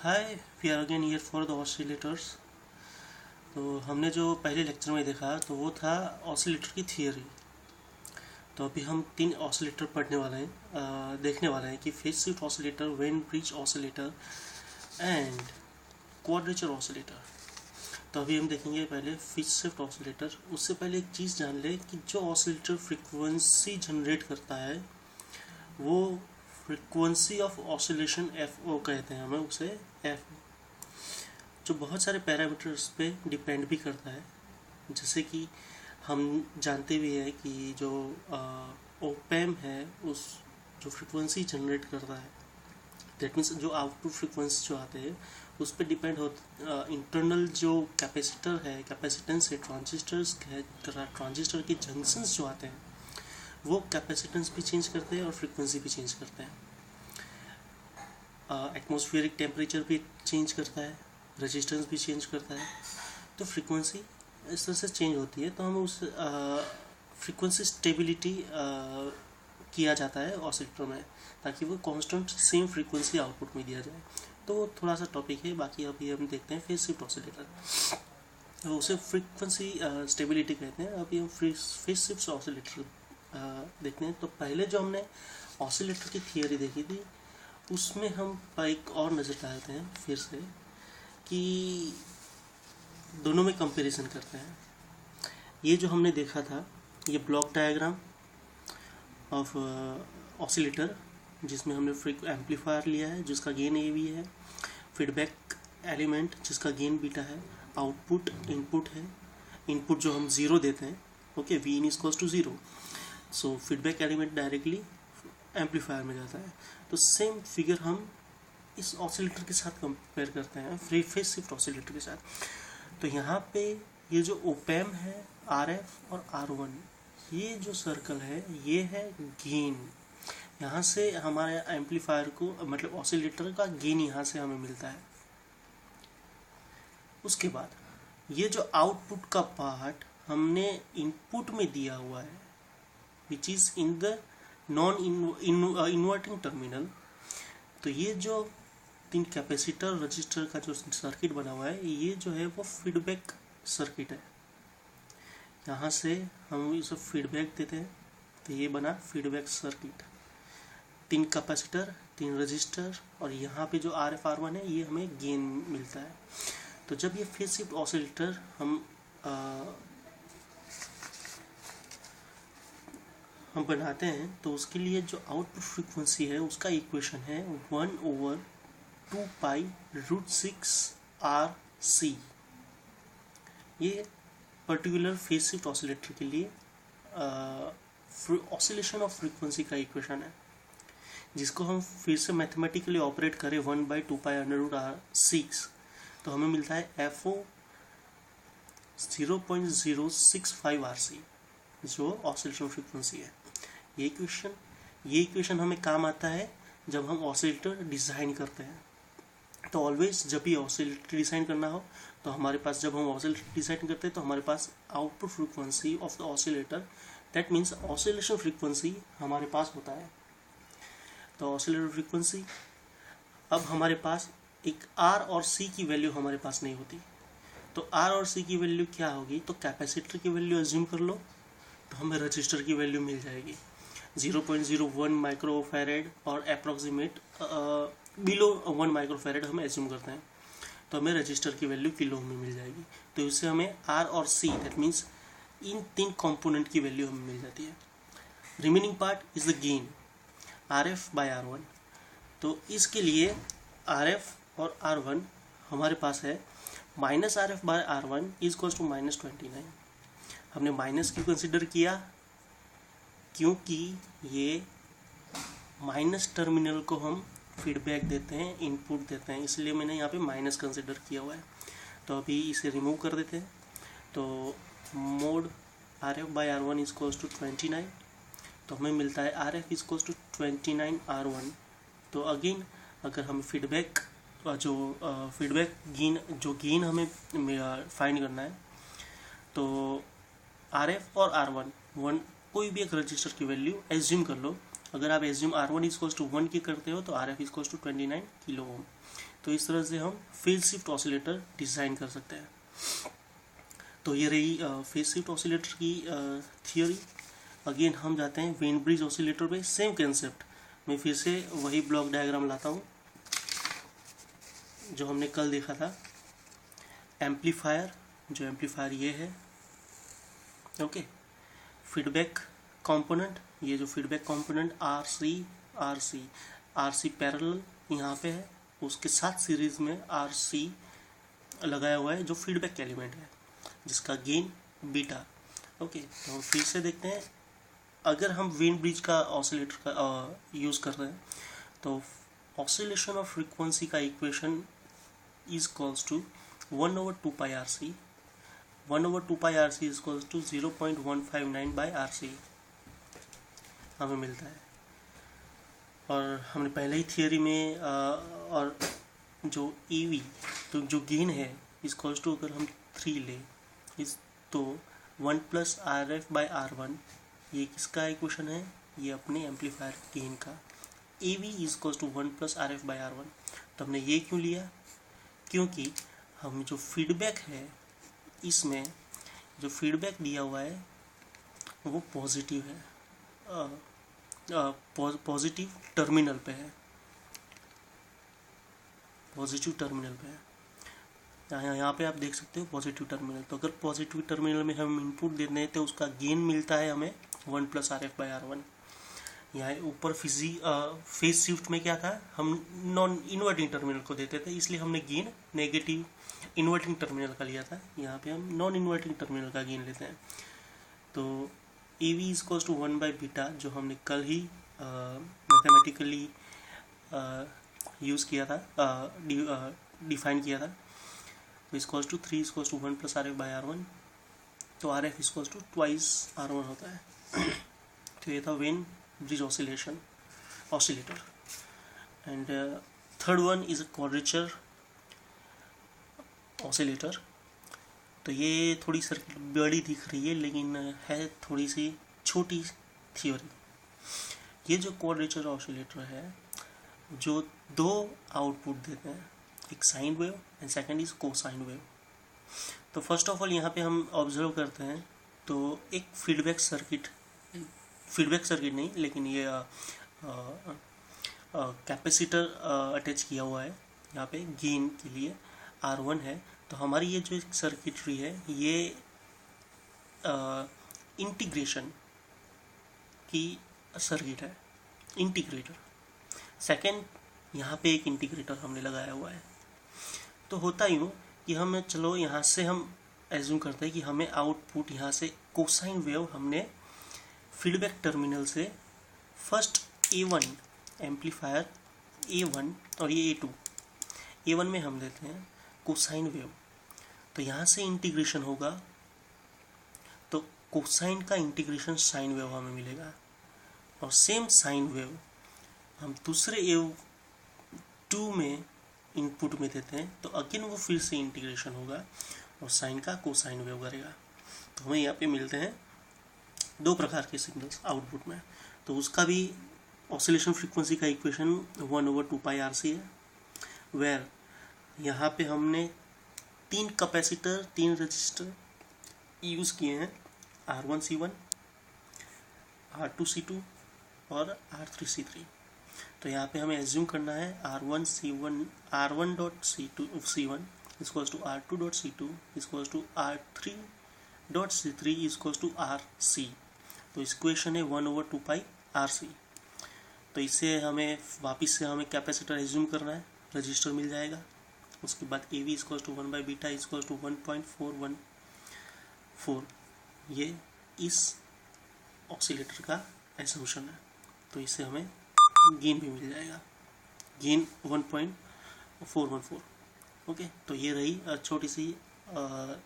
Hi, we are again here for the oscillators. तो हमने जो पहले लेक्चर में देखा तो वो था ऑसिलेटर की थियरी। तो अभी हम 3 ऑसिलेटर पढ़ने वाले हैं, देखने वाले हैं कि phase shift oscillator, Wien bridge oscillator and quadrature oscillator. तो अभी हम देखेंगे पहले फेज शिफ्ट ऑसिलेटर। उससे पहले एक चीज़ जान ले कि जो ऑसिलेटर फ्रीक्वेंसी जनरेट करता है वो फ्रीक्वेंसी ऑफ ऑसिलेशन एफ कहते हैं, हमें उसे एफ, जो बहुत सारे पैरामीटर्स पे डिपेंड भी करता है। जैसे कि हम जानते भी हैं कि जो ओपैम है उस जो फ्रीक्वेंसी जनरेट करता है, दैट मीन्स जो आउटपुट फ्रीक्वेंसी जो आते हैं उस पर डिपेंड हो। इंटरनल जो कैपेसिटर है, कैपेसिटेंस है, ट्रांजिस्टर्स है, ट्रांजिस्टर के जंक्शंस जो आते हैं वो कैपेसिटेंस भी चेंज करते हैं और फ्रीक्वेंसी भी चेंज करते हैं। एटमॉस्फेरिक टेम्परेचर भी चेंज करता है, रेजिस्टेंस भी चेंज करता है। तो फ्रीक्वेंसी इस तरह से चेंज होती है, तो हम उस फ्रीक्वेंसी स्टेबिलिटी किया जाता है ऑसिलेटर में, ताकि वो कांस्टेंट सेम फ्रीक्वेंसी आउटपुट में दिया जाए। तो वो थोड़ा सा टॉपिक है, बाकी अभी हम देखते हैं फेज शिफ्ट ऑसिलेटर। तो उसे फ्रीक्वेंसी स्टेबिलिटी कहते हैं। अभी हम फेज शिफ्ट ऑसिलेटर देखते हैं। तो पहले जो हमने ऑसिलेटर की थियरी देखी थी उसमें हम एक और नज़र डालते हैं फिर से कि दोनों में कंपैरिजन करते हैं। ये जो हमने देखा था ये ब्लॉक डायग्राम ऑफ ऑसिलेटर, जिसमें हमने एम्पलीफायर लिया है जिसका गेन ए भी है, फीडबैक एलिमेंट जिसका गेन बीटा है, आउटपुट इनपुट है, इनपुट जो हम 0 देते हैं, okay, V in equals to 0। So feedback element directly amplifier में जाता है। तो सेम फिगर हम इस ऑसिलेटर के साथ कंपेयर करते हैं, फेज शिफ्ट ऑसिलेटर के साथ। तो यहाँ पे ये जो ओपैम है RF और R1, ये जो सर्कल है ये है गेन। यहाँ से हमारे एम्पलीफायर को, मतलब ऑसिलेटर का गेन यहाँ से हमें मिलता है। उसके बाद ये जो आउटपुट का पार्ट हमने इनपुट में दिया हुआ है, which is in the non inverting terminal. तो ये जो 3 कैपेसिटर रजिस्टर का जो सर्किट बना हुआ है, ये जो है वो फीडबैक सर्किट है। यहाँ से हम इसे फीडबैक देते हैं, तो ये बना फीडबैक सर्किट। 3 कैपेसिटर, 3 रजिस्टर, और यहाँ पे जो RF R1 है ये हमें गेन मिलता है। तो जब ये फेज शिफ्ट ऑसिलेटर हम बनाते हैं तो उसके लिए जो आउटपुट फ्रीक्वेंसी है उसका इक्वेशन है 1/2π√6RC। ये पर्टिकुलर फेज शिफ्ट ऑसिलेटर के लिए ऑसिलेशन ऑफ फ्रीक्वेंसी का इक्वेशन है, जिसको हम फिर से मैथमेटिकली ऑपरेट करें 1/2π√6, तो हमें मिलता है FO 0.065RC, जो ऑसिलेशन फ्रीक्वेंसी है। ये इक्वेशन हमें काम आता है जब हम ऑसिलेटर डिज़ाइन करते हैं। तो ऑलवेज जब भी ऑसिलेटर डिज़ाइन करना हो तो हमारे पास, जब हम ऑसिलेटर डिज़ाइन करते हैं तो हमारे पास output frequency of the oscillator, that means oscillation frequency हमारे पास होता है। तो ऑसिलेटर फ्रीक्वेंसी, अब हमारे पास एक R और C की वैल्यू हमारे पास नहीं होती। तो R और C की वैल्यू क्या होगी? तो कैपेसिटर की वैल्यू एज्यूम कर लो तो हमें रजिस्टर की वैल्यू मिल जाएगी 0.01 माइक्रोफैरेड, और अप्रॉक्सीमेट बिलो 1 माइक्रोफैरेड हम एज्यूम करते हैं, तो हमें रजिस्टर की वैल्यू किलो में मिल जाएगी। तो इससे हमें R और C, that means in 3 component की वैल्यू हमें मिल जाती है। Remaining part is the gain RF/R1। तो इसके लिए RF और R1 हमारे पास है -RF/R1 इक्वल्स टू -29। हमने माइनस क्यों कंसिडर किया? क्योंकि ये माइनस टर्मिनल को हम फीडबैक देते हैं, इनपुट देते हैं, इसलिए मैंने यहाँ पे माइनस कंसिडर किया हुआ है। तो अभी इसे रिमूव कर देते हैं। तो मोड RF/R1 इक्वल्स टू 29, तो हमें मिलता है RF इक्वल्स टू 29R1। तो अगेन अगर हम फीडबैक गेन हमें फाइंड करना है, तो RF और R1 कोई भी एक रजिस्टर की वैल्यू एज्यूम कर लो अगर आप एज्यूम R1 इज टू 1 की करते हो तो RF is to 29 kilo ohm. तो इस तरह से हम फेज शिफ्ट ऑसिलेटर डिज़ाइन कर सकते हैं। तो ये रही फेज शिफ्ट ऑसिलेटर की थियोरी। अगेन हम जाते हैं वेन ब्रिज ऑसिलेटर पे। सेम कंसेप्ट, मैं फिर से वही ब्लॉक डायग्राम लाता हूँ जो हमने कल देखा था। एम्पलीफायर, जो एम्पलीफायर ये है, ओके। फीडबैक कंपोनेंट, ये जो फीडबैक कंपोनेंट RC पैरेलल यहाँ पे है, उसके साथ सीरीज में RC लगाया हुआ है जो फीडबैक एलिमेंट है जिसका गेन बीटा। ओके, तो हम फिर से देखते हैं। अगर हम वेन ब्रिज का ऑसिलेटर का यूज़ कर रहे हैं तो ऑसिलेशन ऑफ फ्रीक्वेंसी का equation is equals to 1/2 pi RC। 1/2 pi RC is equals to 0.159/RC हमें मिलता है। और हमने पहले ही थियोरी में और जो EV, तो जो गेन है इज इक्वल्स टू, अगर हम 3 ले इस तो 1 + RF/R1, ये किसका इक्वेशन है? ये अपने एम्पलीफायर गेन का। EV is equals to 1 + RF/R1। तो हमने ये क्यों लिया? क्योंकि हम जो फीडबैक है, इसमें जो फीडबैक दिया हुआ है वो पॉजिटिव है, पॉजिटिव टर्मिनल पे है, पॉजिटिव टर्मिनल पे है। यहाँ पे आप देख सकते हो पॉजिटिव टर्मिनल। तो अगर पॉजिटिव टर्मिनल में हम इनपुट देते हैं तो उसका गेन मिलता है हमें 1 + RF/R1। यहाँ ऊपर फेज शिफ्ट में क्या था, हम नॉन इन्वर्टिंग टर्मिनल को देते थे, इसलिए हमने गेन नेगेटिव इन्वर्टिंग टर्मिनल का लिया था। यहाँ पे हम नॉन इन्वर्टिंग टर्मिनल का गेन लेते हैं। तो AV इज इक्वल्स टू 1/β, जो हमने कल ही मैथमेटिकली यूज़ किया था, डिफाइन किया था। तो is to 3 is to 1 + RF/R1। तो RF इज टू 2 R1 होता है। तो ये था Wien bridge oscillator. And third one is a quadrature oscillator. तो ये थोड़ी सर्किट बड़ी दिख रही है लेकिन है थोड़ी सी छोटी थियोरी। ये जो क्वाड्रेचर ऑसिलेटर है, जो 2 आउटपुट देते हैं, एक sine wave and second is cosine wave. तो फर्स्ट ऑफ ऑल यहाँ पे हम ऑब्जर्व करते हैं तो एक फीडबैक सर्किट नहीं, लेकिन ये कैपेसिटर अटैच किया हुआ है यहाँ पे गेन के लिए, R1 है। तो हमारी ये जो सर्किटरी है ये इंटीग्रेशन की सर्किट है, इंटीग्रेटर। सेकेंड, यहाँ पे एक इंटीग्रेटर हमने लगाया हुआ है। तो होता यूँ कि हम चलो यहाँ से हम एज्यूम करते हैं कि हमें आउटपुट यहाँ से कोसाइन वेव हमने फीडबैक टर्मिनल से फर्स्ट A1 एम्पलीफायर A1 और ये A1 में हम लेते हैं कोसाइन वेव। तो यहाँ से इंटीग्रेशन होगा तो कोसाइन का इंटीग्रेशन साइन वेव हमें मिलेगा, और सेम साइन वेव हम दूसरे A2 में इनपुट में देते हैं तो अगेन वो फिर से इंटीग्रेशन होगा और साइन का कोसाइन वेव करेगा। तो हमें यहाँ पे मिलते हैं 2 प्रकार के सिग्नल्स आउटपुट में। तो उसका भी ऑसिलेशन फ्रीक्वेंसी का इक्वेशन 1/2 पाई RC है, वेयर यहाँ पे हमने 3 कैपेसिटर 3 रजिस्टर यूज़ किए हैं, R1C1, R2C2 और R3C3। तो यहाँ पे हमें एज्यूम करना है R1C1 R1.C1 equals to R2.C2 equals to R3.C3 equals to RC। तो इक्वेशन है 1/2 पाई RC। तो इससे हमें वापस से हमें कैपेसिटर एज्यूम करना है, रजिस्टर मिल जाएगा। उसके बाद AV equals to 1/β equals to 1.414। ये इस ऑसिलेटर का एसम्पशन है। तो इससे हमें गेन भी मिल जाएगा, गेन 1.414। ओके, तो ये रही छोटी सी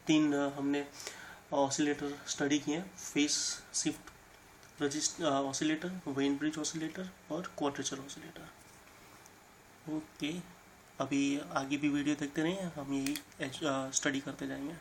3 हमने ऑसिलेटर स्टडी किए हैं, phase shift oscillator, Wien bridge oscillator और क्वाड्रेचर ऑसिलेटर। ओके, अभी आगे भी वीडियो देखते रहिए, हम यही स्टडी करते जाएंगे।